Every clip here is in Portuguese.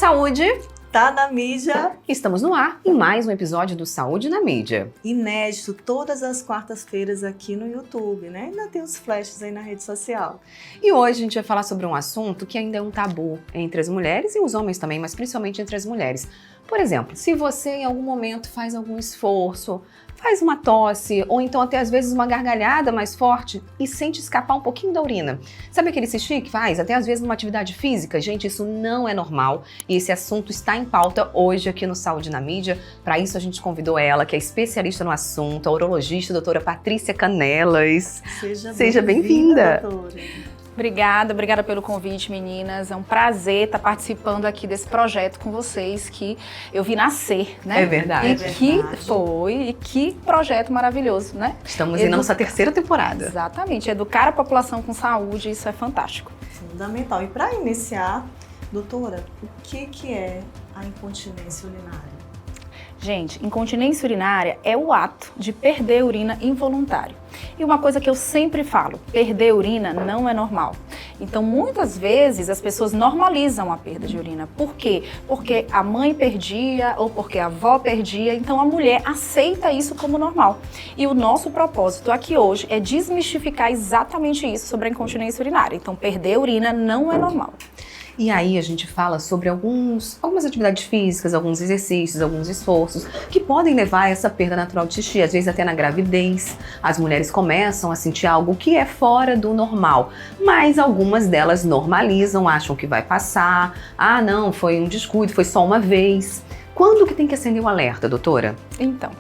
saúde tá na mídia. Estamos no ar em mais um episódio do Saúde na Mídia. Inédito, todas as quartas-feiras aqui no YouTube, né? Ainda tem os flashes aí na rede social. E hoje a gente vai falar sobre um assunto que ainda é um tabu entre as mulheres e os homens também, mas principalmente entre as mulheres. Por exemplo, se você em algum momento faz algum esforço, faz uma tosse, ou então até às vezes uma gargalhada mais forte e sente escapar um pouquinho da urina. Sabe aquele xixi que faz? Até às vezes numa atividade física? Gente, isso não é normal e esse assunto está em pauta hoje aqui no Saúde na Mídia. Para isso a gente convidou ela, que é especialista no assunto, a urologista, a doutora Patrícia Canelas. Seja bem-vinda. Doutora. Obrigada pelo convite, meninas. É um prazer estar participando aqui desse projeto com vocês que eu vi nascer, né? É verdade. E que projeto maravilhoso, né? Estamos na nossa terceira temporada. Exatamente. Educar a população com saúde, isso é fantástico. Fundamental. E para iniciar, doutora, o que é a incontinência urinária? Gente, incontinência urinária é o ato de perder urina involuntário. E uma coisa que eu sempre falo, perder urina não é normal. Então, muitas vezes, as pessoas normalizam a perda de urina. Por quê? Porque a mãe perdia ou porque a avó perdia, então a mulher aceita isso como normal. E o nosso propósito aqui hoje é desmistificar exatamente isso sobre a incontinência urinária. Então, perder urina não é normal. E aí a gente fala sobre algumas atividades físicas, alguns exercícios, alguns esforços que podem levar a essa perda natural de xixi, às vezes até na gravidez. As mulheres começam a sentir algo que é fora do normal, mas algumas delas normalizam, acham que vai passar. Ah, não, foi um descuido, foi só uma vez. Quando que tem que acender o alerta, doutora? Então,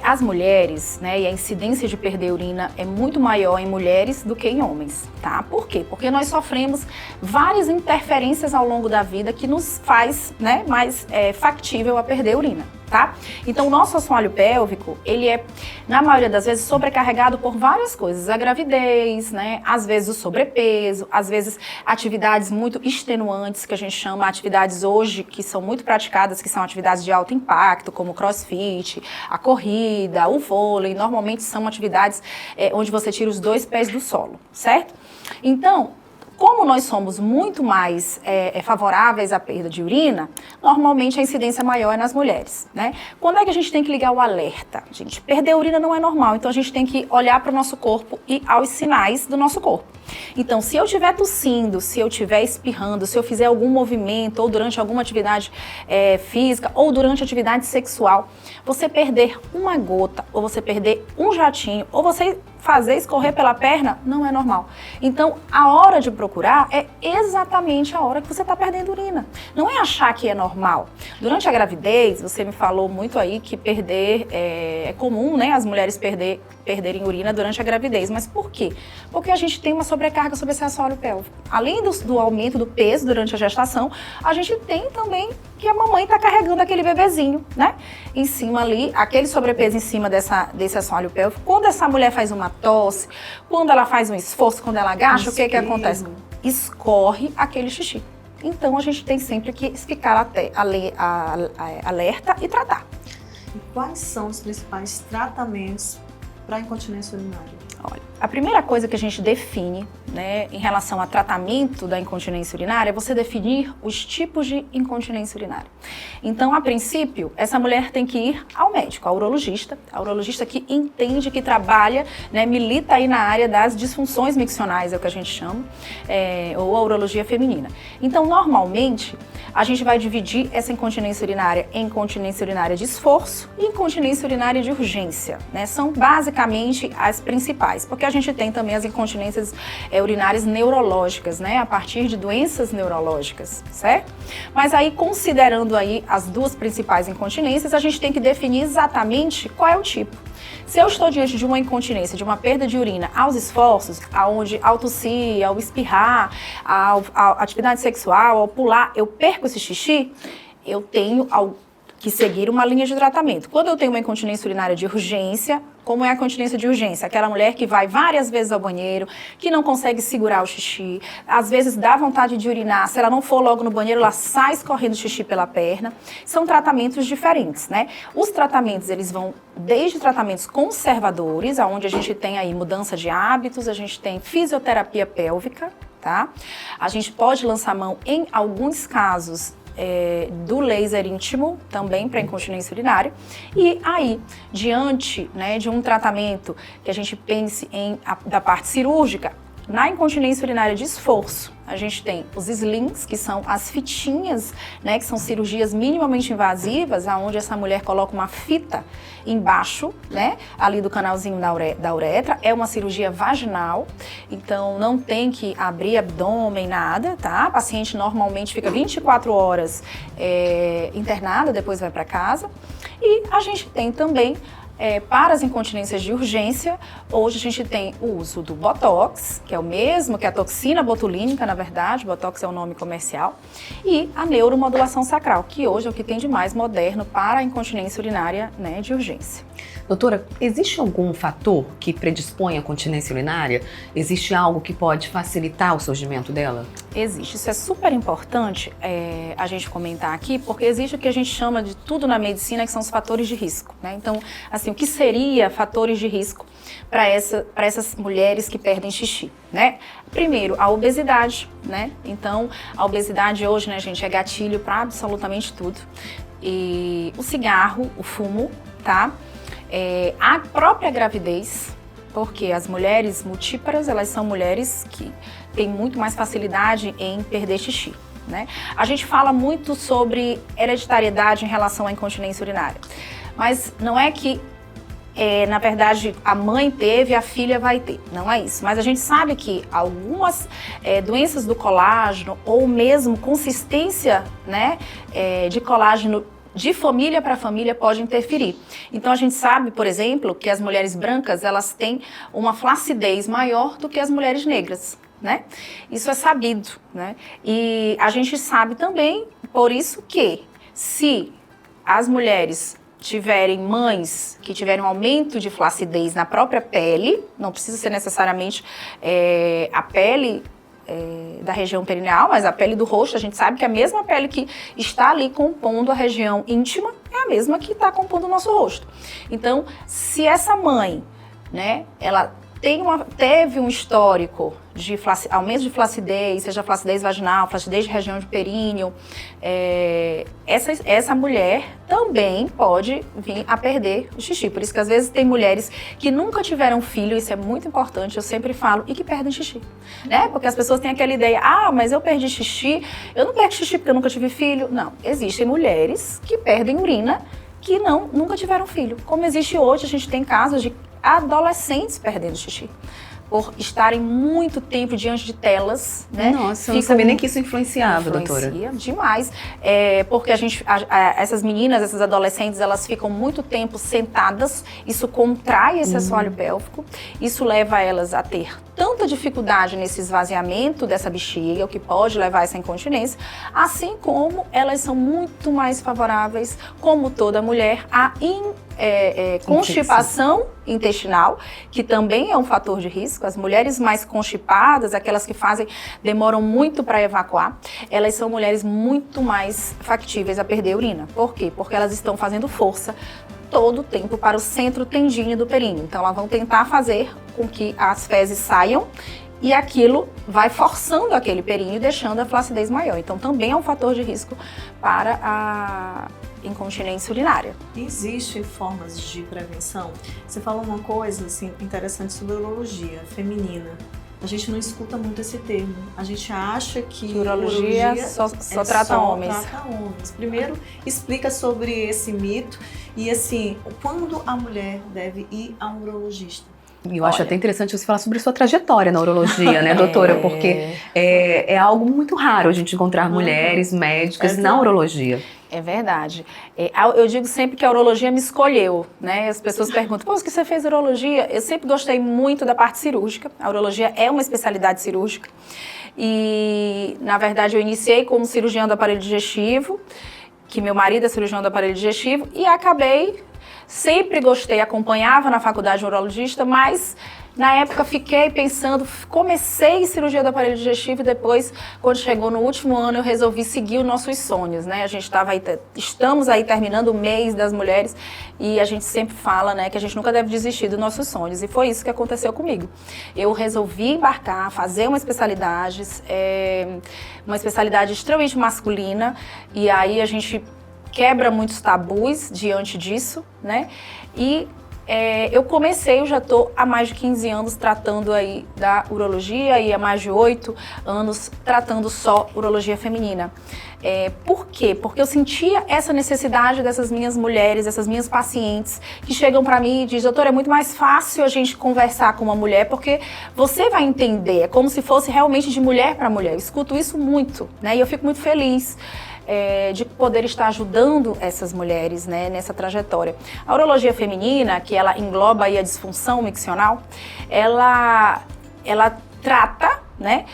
as mulheres, né, e a incidência de perder urina é muito maior em mulheres do que em homens, tá? Por quê? Porque nós sofremos várias interferências ao longo da vida que nos faz, né, mais factível a perder urina, tá? Então, o nosso assoalho pélvico, ele é, na maioria das vezes, sobrecarregado por várias coisas. A gravidez, né, às vezes o sobrepeso, às vezes atividades muito extenuantes, que a gente chama atividades hoje que são muito praticadas, que são atividades de alto impacto, como o crossfit, a corrida, o vôlei, normalmente são atividades onde você tira os dois pés do solo, certo? Então, como nós somos muito mais favoráveis à perda de urina, normalmente a incidência maior é nas mulheres, né? Quando é que a gente tem que ligar o alerta? Gente, perder urina não é normal, então a gente tem que olhar para o nosso corpo e aos sinais do nosso corpo. Então, se eu estiver tossindo, se eu estiver espirrando, se eu fizer algum movimento ou durante alguma atividade física ou durante atividade sexual, você perder uma gota ou você perder um jatinho ou você fazer escorrer pela perna, não é normal. Então, a hora de procurar é exatamente a hora que você está perdendo urina. Não é achar que é normal. Durante a gravidez, você me falou muito aí que perder é comum, né? As mulheres perderem urina durante a gravidez. Mas por quê? Porque a gente tem uma sobrecarga sobre esse assoalho pélvico. Além do aumento do peso durante a gestação, a gente tem também que a mamãe está carregando aquele bebezinho, né? Em cima ali, aquele sobrepeso em cima desse assoalho pélvico. Quando essa mulher faz uma tosse, quando ela faz um esforço, quando ela agacha, o que acontece? Escorre aquele xixi. Então, a gente tem sempre que ficar alerta e tratar. E quais são os principais tratamentos para a incontinência urinária? Olha, a primeira coisa que a gente define, né, em relação ao tratamento da incontinência urinária é você definir os tipos de incontinência urinária. Então, a princípio, essa mulher tem que ir ao médico, ao urologista que entende, que trabalha, né, milita aí na área das disfunções miccionais, é o que a gente chama, ou a urologia feminina. Então, normalmente, a gente vai dividir essa incontinência urinária em incontinência urinária de esforço e incontinência urinária de urgência, né? São basicamente as principais, porque a gente tem também as incontinências urinárias neurológicas, né? A partir de doenças neurológicas, certo? Mas aí, considerando aí as duas principais incontinências, a gente tem que definir exatamente qual é o tipo. Se eu estou diante de uma incontinência, de uma perda de urina aos esforços, aonde ao tossir, ao espirrar, à atividade sexual, ao pular, eu perco esse xixi, eu tenho que seguir uma linha de tratamento. Quando eu tenho uma incontinência urinária de urgência, como é a continência de urgência? Aquela mulher que vai várias vezes ao banheiro, que não consegue segurar o xixi, às vezes dá vontade de urinar, se ela não for logo no banheiro, ela sai escorrendo xixi pela perna. São tratamentos diferentes, né? Os tratamentos, eles vão desde tratamentos conservadores, onde a gente tem aí mudança de hábitos, a gente tem fisioterapia pélvica, tá? A gente pode lançar mão, em alguns casos, do laser íntimo, também para incontinência urinária. E aí, diante, né, de um tratamento que a gente pense da parte cirúrgica, na incontinência urinária de esforço, a gente tem os slings, que são as fitinhas, né, que são cirurgias minimamente invasivas, onde essa mulher coloca uma fita embaixo, né, ali do canalzinho da uretra. É uma cirurgia vaginal, então não tem que abrir abdômen, nada, tá? A paciente normalmente fica 24 horas internada, depois vai para casa. E a gente tem também para as incontinências de urgência, hoje a gente tem o uso do Botox, que é o mesmo que a toxina botulínica, na verdade, Botox é o nome comercial, e a neuromodulação sacral, que hoje é o que tem de mais moderno para a incontinência urinária, né, de urgência. Doutora, existe algum fator que predispõe à continência urinária? Existe algo que pode facilitar o surgimento dela? Existe. Isso é super importante a gente comentar aqui, porque existe o que a gente chama de tudo na medicina, que são os fatores de risco, né? Então, assim, o que seria fatores de risco para essas mulheres que perdem xixi, né? Primeiro, a obesidade, né? Então, a obesidade hoje, né, gente, é gatilho para absolutamente tudo. E o cigarro, o fumo, tá? A própria gravidez, porque as mulheres multíparas, elas são mulheres que têm muito mais facilidade em perder xixi, né? A gente fala muito sobre hereditariedade em relação à incontinência urinária, mas não é que, na verdade, a mãe teve, a filha vai ter, não é isso. Mas a gente sabe que algumas doenças do colágeno ou mesmo consistência, né, de colágeno de família para família pode interferir. Então a gente sabe, por exemplo, que as mulheres brancas, elas têm uma flacidez maior do que as mulheres negras, né? Isso é sabido, né? E a gente sabe também, por isso que se as mulheres tiverem mães que tiverem um aumento de flacidez na própria pele, não precisa ser necessariamente a pele da região perineal, mas a pele do rosto, a gente sabe que a mesma pele que está ali compondo a região íntima é a mesma que está compondo o nosso rosto. Então, se essa mãe, né, ela teve um histórico de aumento de flacidez, seja flacidez vaginal, flacidez de região de períneo, essa mulher também pode vir a perder o xixi. Por isso que às vezes tem mulheres que nunca tiveram filho, isso é muito importante, eu sempre falo, e que perdem xixi, né? Porque as pessoas têm aquela ideia, mas eu perdi xixi, eu não perco xixi porque eu nunca tive filho. Não, existem mulheres que perdem urina que nunca tiveram filho. Como existe hoje, a gente tem casos de adolescentes perdendo xixi por estarem muito tempo diante de telas, né? Nossa, eu não sabia nem que isso influenciava, doutora. Influencia demais, porque essas meninas, essas adolescentes, elas ficam muito tempo sentadas, isso contrai esse assoalho pélvico, isso leva elas a ter tanta dificuldade nesse esvaziamento dessa bexiga, o que pode levar a essa incontinência, assim como elas são muito mais favoráveis, como toda mulher, à constipação intestinal, que também é um fator de risco. As mulheres mais constipadas, aquelas que demoram muito para evacuar, elas são mulheres muito mais factíveis a perder urina. Por quê? Porque elas estão fazendo força todo o tempo para o centro tendíneo do períneo. Então elas vão tentar fazer com que as fezes saiam e aquilo vai forçando aquele períneo e deixando a flacidez maior. Então também é um fator de risco para a incontinência urinária. Existem formas de prevenção? Você falou uma coisa assim, interessante sobre a urologia feminina. A gente não escuta muito esse termo. A gente acha que urologia só trata homens. Primeiro, explica sobre esse mito e assim, quando a mulher deve ir a um urologista? E eu acho até interessante você falar sobre sua trajetória na urologia, né, doutora? Porque é algo muito raro a gente encontrar mulheres médicas na urologia. É verdade. Eu digo sempre que a urologia me escolheu, né? As pessoas perguntam, por que você fez urologia? Eu sempre gostei muito da parte cirúrgica. A urologia é uma especialidade cirúrgica. E, na verdade, eu iniciei como cirurgião do aparelho digestivo, que meu marido é cirurgião do aparelho digestivo, e acabei, sempre gostei, acompanhava na faculdade urologista, mas Na época fiquei pensando, comecei cirurgia do aparelho digestivo e depois, quando chegou no último ano, eu resolvi seguir os nossos sonhos, né? A gente estamos aí terminando o mês das mulheres e a gente sempre fala, né, que a gente nunca deve desistir dos nossos sonhos. E foi isso que aconteceu comigo. Eu resolvi embarcar, fazer uma especialidade extremamente masculina, e aí a gente quebra muitos tabus diante disso, né? E eu já estou há mais de 15 anos tratando aí da urologia e há mais de 8 anos tratando só urologia feminina. Por quê? Porque eu sentia essa necessidade dessas minhas mulheres, dessas minhas pacientes que chegam para mim e dizem, doutora, é muito mais fácil a gente conversar com uma mulher porque você vai entender, é como se fosse realmente de mulher para mulher. Eu escuto isso muito, né? E eu fico muito feliz de poder estar ajudando essas mulheres, né, nessa trajetória. A urologia feminina, que ela engloba aí a disfunção miccional, ela trata, né,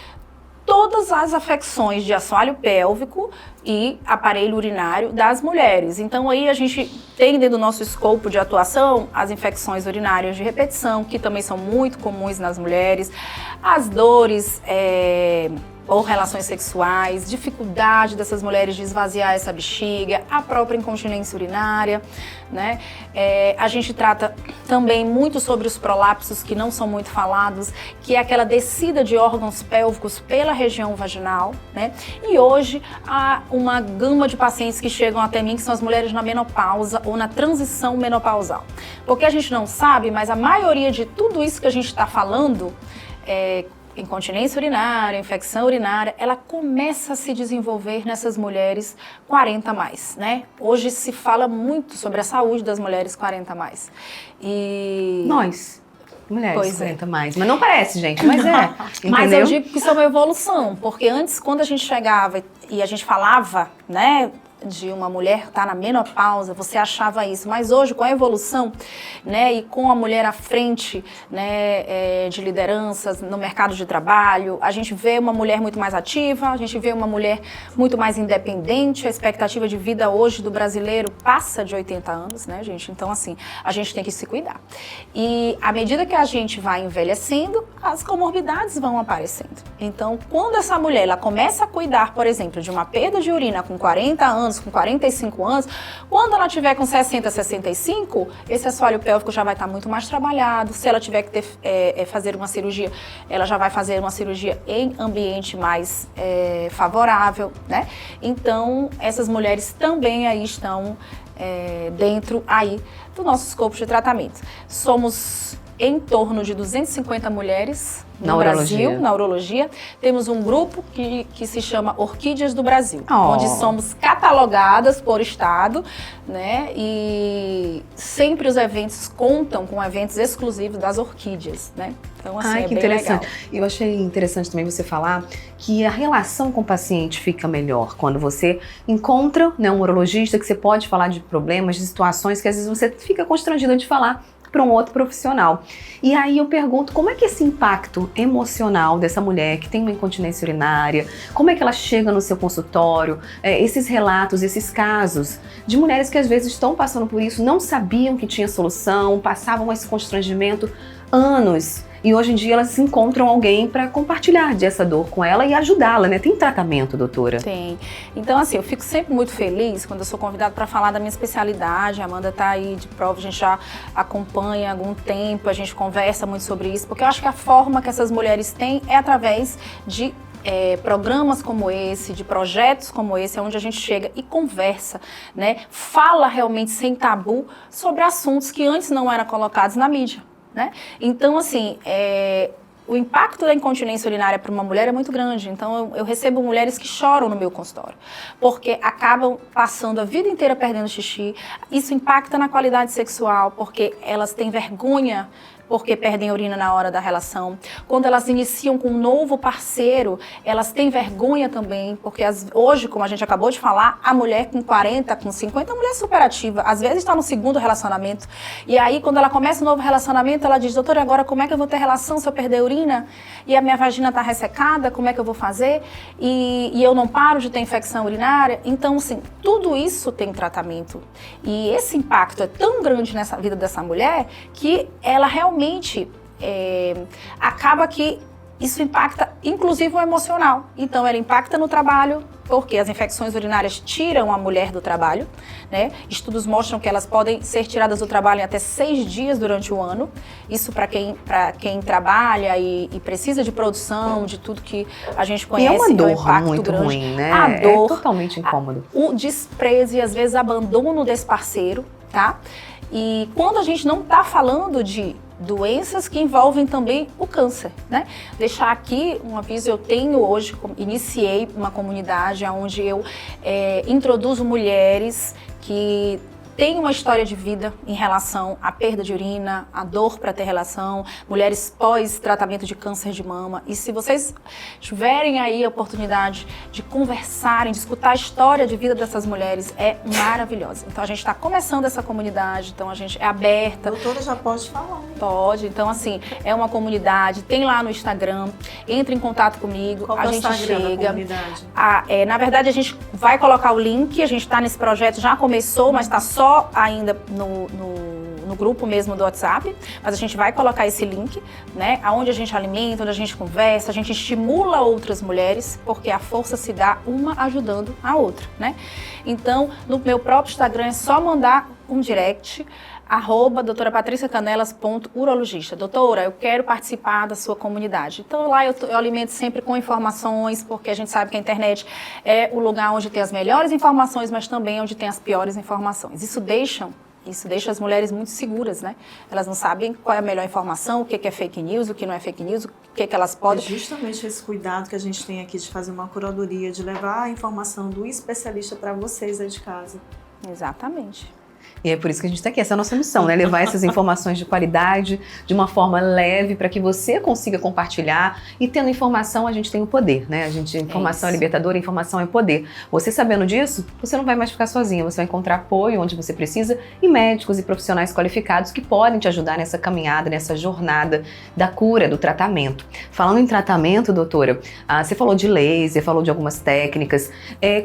todas as afecções de assoalho pélvico e aparelho urinário das mulheres. Então aí a gente tem dentro do nosso escopo de atuação as infecções urinárias de repetição, que também são muito comuns nas mulheres, as dores ou relações sexuais, dificuldade dessas mulheres de esvaziar essa bexiga, a própria incontinência urinária, né? A gente trata também muito sobre os prolapsos, que não são muito falados, que é aquela descida de órgãos pélvicos pela região vaginal, né? E hoje há uma gama de pacientes que chegam até mim, que são as mulheres na menopausa ou na transição menopausal. Porque a gente não sabe, mas a maioria de tudo isso que a gente está falando, incontinência urinária, infecção urinária, ela começa a se desenvolver nessas mulheres 40 a mais, né? Hoje se fala muito sobre a saúde das mulheres 40 a mais. E nós, mulheres 40 a mais. Mas não parece, gente, mas é. Mas eu digo que isso é uma evolução, porque antes, quando a gente chegava e a gente falava, né, de uma mulher estar na menopausa, você achava isso, mas hoje com a evolução, né, e com a mulher à frente, né, de lideranças no mercado de trabalho, a gente vê uma mulher muito mais ativa, a gente vê uma mulher muito mais independente, a expectativa de vida hoje do brasileiro passa de 80 anos, né, gente? Então, assim, a gente tem que se cuidar. E à medida que a gente vai envelhecendo, as comorbidades vão aparecendo. Então, quando essa mulher ela começa a cuidar, por exemplo, de uma perda de urina com 40 anos, com 45 anos, quando ela tiver com 60, 65, esse assoalho pélvico já vai estar muito mais trabalhado. Se ela tiver que fazer uma cirurgia, ela já vai fazer uma cirurgia em ambiente mais favorável, né? Então, essas mulheres também aí estão dentro aí do nosso escopo de tratamento. Somos em torno de 250 mulheres no Brasil, na urologia. Temos um grupo que se chama Orquídeas do Brasil, onde somos catalogadas por estado, né? E sempre os eventos contam com eventos exclusivos das orquídeas, né? Então, assim, que bem interessante. legal. Eu achei interessante também você falar que a relação com o paciente fica melhor quando você encontra, né, um urologista que você pode falar de problemas, de situações que às vezes você fica constrangida de falar para um outro profissional. E aí eu pergunto, como é que esse impacto emocional dessa mulher que tem uma incontinência urinária, como é que ela chega no seu consultório, esses relatos, esses casos de mulheres que às vezes estão passando por isso, não sabiam que tinha solução, passavam esse constrangimento anos, e hoje em dia elas encontram alguém para compartilhar dessa dor com ela e ajudá-la, né? Tem tratamento, doutora? Tem. Então, assim, eu fico sempre muito feliz quando eu sou convidada para falar da minha especialidade. A Amanda tá aí de prova, a gente já acompanha há algum tempo, a gente conversa muito sobre isso, porque eu acho que a forma que essas mulheres têm é através de programas como esse, de projetos como esse, onde a gente chega e conversa, né? Fala realmente sem tabu sobre assuntos que antes não eram colocados na mídia, né? Então, assim, o impacto da incontinência urinária para uma mulher é muito grande. Então, eu recebo mulheres que choram no meu consultório, porque acabam passando a vida inteira perdendo xixi. Isso impacta na qualidade sexual, porque elas têm vergonha porque perdem a urina na hora da relação. Quando elas iniciam com um novo parceiro, elas têm vergonha também, porque hoje, como a gente acabou de falar, a mulher com 40, com 50, a mulher super ativa, às vezes está no segundo relacionamento, e aí quando ela começa um novo relacionamento, ela diz, doutora, agora como é que eu vou ter relação se eu perder a urina? E a minha vagina está ressecada, como é que eu vou fazer? E eu não paro de ter infecção urinária? Então, assim, tudo isso tem tratamento. E esse impacto é tão grande nessa vida dessa mulher que ela realmente acaba que isso impacta, inclusive, o emocional. Então, ela impacta no trabalho, porque as infecções urinárias tiram a mulher do trabalho, né? Estudos mostram que elas podem ser tiradas do trabalho em até 6 dias durante o ano. Isso para quem trabalha e precisa de produção, de tudo que a gente conhece. E é uma dor impacto muito grande. ruim, né? A dor, é totalmente incômodo. O desprezo e, às vezes, abandono desse parceiro, tá? E quando a gente não está falando de doenças que envolvem também o câncer, né? Deixar aqui um aviso, eu tenho hoje, iniciei uma comunidade onde eu introduzo mulheres que têm uma história de vida em relação à perda de urina, à dor para ter relação, mulheres pós-tratamento de câncer de mama. E se vocês tiverem aí a oportunidade de conversarem, de escutar a história de vida dessas mulheres, é maravilhosa. Então a gente está começando essa comunidade, então a gente é aberta. A doutora já pode falar. Hein? Pode, então assim, é uma comunidade, tem lá no Instagram, entre em contato comigo, Qual a é o gente Instagram da chega. comunidade? Na verdade, a gente vai colocar o link, a gente está nesse projeto, já começou, mas está só ainda no grupo mesmo do WhatsApp, mas a gente vai colocar esse link, né, onde a gente alimenta, onde a gente conversa, a gente estimula outras mulheres, porque a força se dá uma ajudando a outra, né? Então, no meu próprio Instagram é só mandar um direct, @doutorapatriciacanelas.urologista. Doutora, eu quero participar da sua comunidade. Então lá eu alimento sempre com informações, porque a gente sabe que a internet é o lugar onde tem as melhores informações, mas também onde tem as piores informações. Isso deixa as mulheres muito seguras, né? Elas não sabem qual é a melhor informação, o que é fake news, o que não é fake news, o que elas podem... É justamente esse cuidado que a gente tem aqui de fazer uma curadoria, de levar a informação do especialista para vocês aí de casa. Exatamente. E é por isso que a gente está aqui, essa é a nossa missão, né? Levar essas informações de qualidade, de uma forma leve, para que você consiga compartilhar. E tendo informação, a gente tem o poder, né? Informação é libertadora, informação é poder. Você sabendo disso, você não vai mais ficar sozinha, você vai encontrar apoio onde você precisa e médicos e profissionais qualificados que podem te ajudar nessa caminhada, nessa jornada da cura, do tratamento. Falando em tratamento, doutora, você falou de laser, falou de algumas técnicas.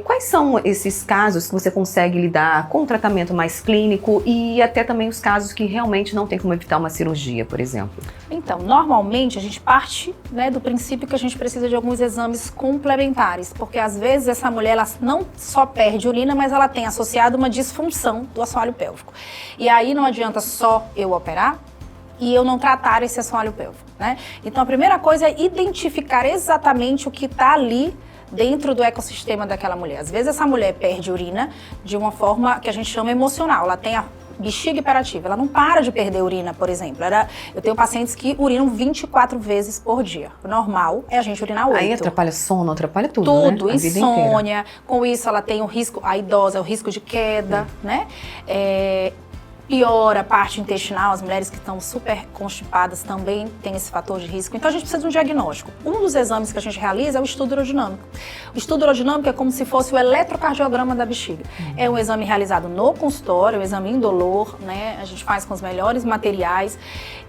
Quais são esses casos que você consegue lidar com um tratamento mais clínico e até também os casos que realmente não tem como evitar uma cirurgia, por exemplo? Então, normalmente a gente parte, né, do princípio que a gente precisa de alguns exames complementares, porque às vezes essa mulher ela não só perde urina, mas ela tem associado uma disfunção do assoalho pélvico. E aí não adianta só eu operar e eu não tratar esse assoalho pélvico, né? Então a primeira coisa é identificar exatamente o que está ali dentro do ecossistema daquela mulher. Às vezes essa mulher perde urina de uma forma que a gente chama emocional. Ela tem a bexiga hiperativa, ela não para de perder urina, por exemplo. Eu tenho pacientes que urinam 24 vezes por dia. O normal é a gente urinar 8. Aí atrapalha sono, atrapalha tudo, tudo, né? Insônia. Com isso ela tem o risco, a idosa, o risco de queda, né? Piora a parte intestinal, as mulheres que estão super constipadas também têm esse fator de risco. Então a gente precisa de um diagnóstico. Um dos exames que a gente realiza é o estudo urodinâmico. O estudo urodinâmico é como se fosse o eletrocardiograma da bexiga. É um exame realizado no consultório, um exame indolor, né? A gente faz com os melhores materiais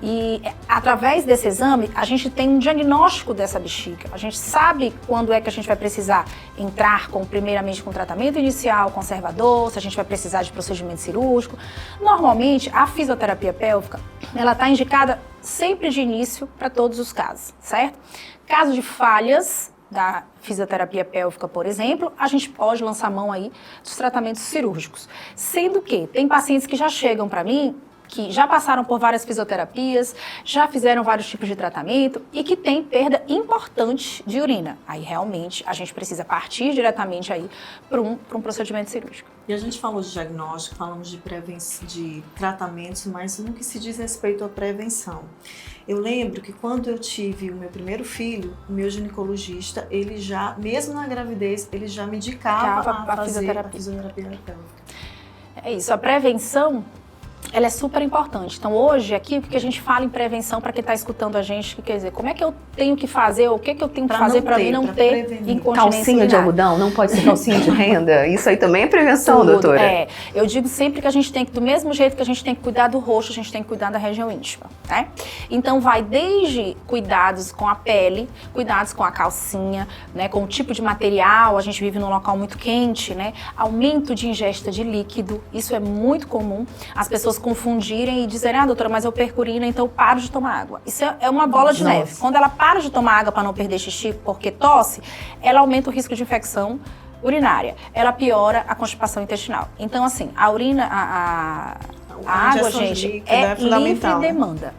e através desse exame a gente tem um diagnóstico dessa bexiga. A gente sabe quando é que a gente vai precisar entrar primeiramente com tratamento inicial, conservador, se a gente vai precisar de procedimento cirúrgico. Normalmente, a fisioterapia pélvica, ela está indicada sempre de início para todos os casos, certo? Caso de falhas da fisioterapia pélvica, por exemplo, a gente pode lançar mão aí dos tratamentos cirúrgicos. Sendo que tem pacientes que já chegam para mim que já passaram por várias fisioterapias, já fizeram vários tipos de tratamento e que tem perda importante de urina. Aí realmente a gente precisa partir diretamente aí para um procedimento cirúrgico. E a gente falou de diagnóstico, falamos de tratamentos, mas no que se diz respeito à prevenção. Eu lembro que quando eu tive o meu primeiro filho, o meu ginecologista, ele já, mesmo na gravidez, ele já me indicava a fazer a fisioterapia pélvica. É isso, a prevenção, ela é super importante. Então hoje aqui, o que a gente fala em prevenção para quem está escutando a gente, que quer dizer, como é que eu tenho que fazer, ou o que eu tenho que fazer para mim não ter incontinência calcinha urinária. de algodão, não pode ser calcinha de renda? Isso aí também é prevenção, Tudo, doutora? Eu digo sempre que a gente tem que, do mesmo jeito que a gente tem que cuidar do rosto, a gente tem que cuidar da região íntima, né? Então vai desde cuidados com a pele, cuidados com a calcinha, né, com o tipo de material, a gente vive num local muito quente, né? Aumento de ingesta de líquido, isso é muito comum. As pessoas pessoas confundirem e dizerem, doutora, mas eu perco urina, então eu paro de tomar água. Isso é uma bola de neve. Quando ela para de tomar água para não perder xixi porque tosse, ela aumenta o risco de infecção urinária. Ela piora a constipação intestinal. Então, assim, a urina, a água, gente, é livre demanda.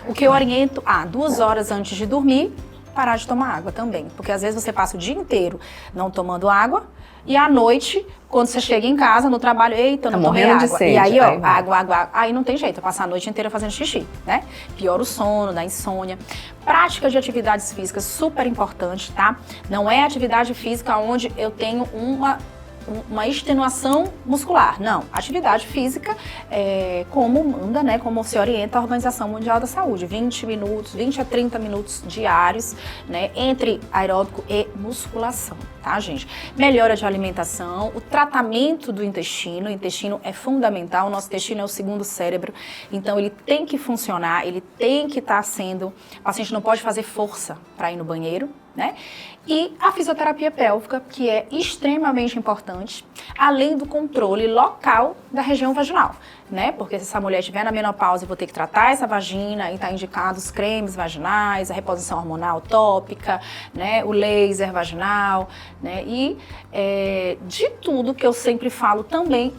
O que eu oriento, 2 horas antes de dormir, parar de tomar água também. Porque às vezes você passa o dia inteiro não tomando água e à noite, quando você chega em casa, no trabalho, eita, não tomei água. Sede, e aí, água. Aí não tem jeito, eu passar a noite inteira fazendo xixi, né? Piora o sono, dá insônia. Prática de atividades físicas, super importante, tá? Não é atividade física onde eu tenho uma extenuação muscular. Não, atividade física como manda, né, como se orienta a Organização Mundial da Saúde, 20 a 30 minutos diários, né, entre aeróbico e musculação, tá, gente? Melhora de alimentação, o tratamento do intestino, o intestino é fundamental, o nosso intestino é o segundo cérebro, então ele tem que funcionar, ele tem que estar sendo, o paciente não pode fazer força para ir no banheiro, né? E a fisioterapia pélvica, que é extremamente importante, além do controle local da região vaginal, né? Porque se essa mulher estiver na menopausa, eu vou ter que tratar essa vagina e tá indicado os cremes vaginais, a reposição hormonal tópica, né? O laser vaginal, né? E de tudo que eu sempre falo também,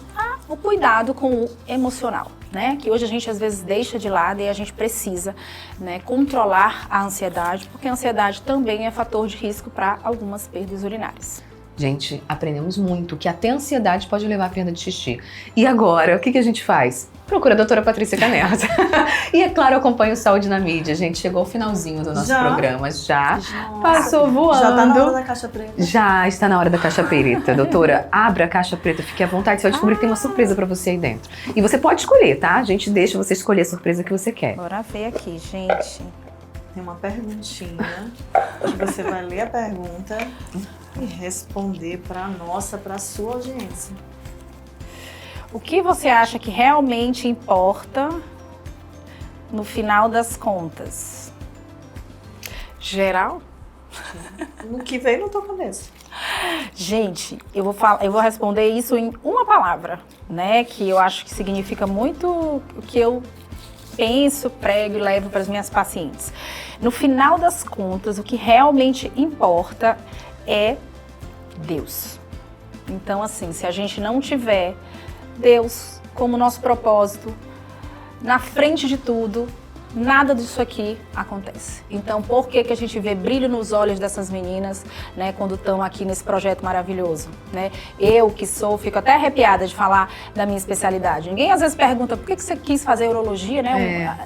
o cuidado com o emocional, né? Que hoje a gente às vezes deixa de lado e a gente precisa, né, controlar a ansiedade, porque a ansiedade também é fator de risco para algumas perdas urinárias. Gente, aprendemos muito que até a ansiedade pode levar à perda de xixi. E agora, o que a gente faz? Procura a doutora Patrícia Canerta. E é claro, eu acompanho Saúde na Mídia. Gente, chegou o finalzinho do nosso programa. Já passou voando. Já tá na hora da caixa preta. Já está na hora da caixa preta. Doutora, abra a caixa preta, fique à vontade. Você vai descobrir que tem uma surpresa pra você aí dentro. E você pode escolher, tá? A gente deixa você escolher a surpresa que você quer. Bora ver aqui, gente. Tem uma perguntinha que você vai ler a pergunta e responder para a sua audiência. O que você acha que realmente importa no final das contas? Geral? No que veio na tua cabeça. Gente, eu vou responder isso em uma palavra, né? Que eu acho que significa muito o que eu penso, prego e levo para as minhas pacientes. No final das contas, o que realmente importa é Deus. Então, assim, se a gente não tiver Deus como nosso propósito, na frente de tudo, nada disso aqui acontece. Então, por que a gente vê brilho nos olhos dessas meninas, né, quando estão aqui nesse projeto maravilhoso, né? Eu que fico até arrepiada de falar da minha especialidade. Ninguém às vezes pergunta por que você quis fazer urologia, né?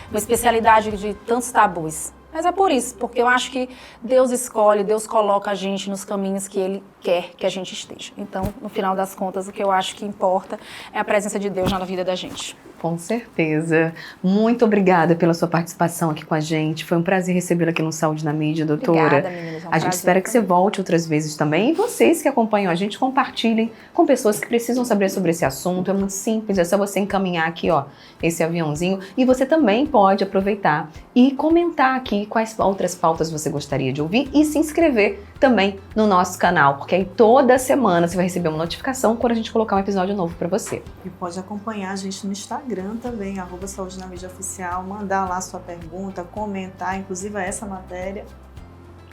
Uma especialidade de tantos tabus. Mas é por isso, porque eu acho que Deus escolhe, Deus coloca a gente nos caminhos que Ele quer que a gente esteja. Então, no final das contas, o que eu acho que importa é a presença de Deus na vida da gente. Com certeza. Muito obrigada pela sua participação aqui com a gente. Foi um prazer recebê-la aqui no Saúde na Mídia, doutora. Obrigada, meninas. A gente espera que você volte outras vezes também. E vocês que acompanham a gente, compartilhem com pessoas que precisam saber sobre esse assunto. É muito simples, é só você encaminhar aqui, ó, esse aviãozinho. E você também pode aproveitar e comentar aqui quais outras pautas você gostaria de ouvir e se inscrever também no nosso canal, porque aí toda semana você vai receber uma notificação quando a gente colocar um episódio novo para você. E pode acompanhar a gente no Instagram também, @Saúde na Mídia Oficial, mandar lá sua pergunta, comentar, inclusive essa matéria.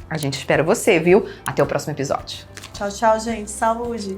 A gente espera você, viu? Até o próximo episódio. Tchau, tchau, gente. Saúde!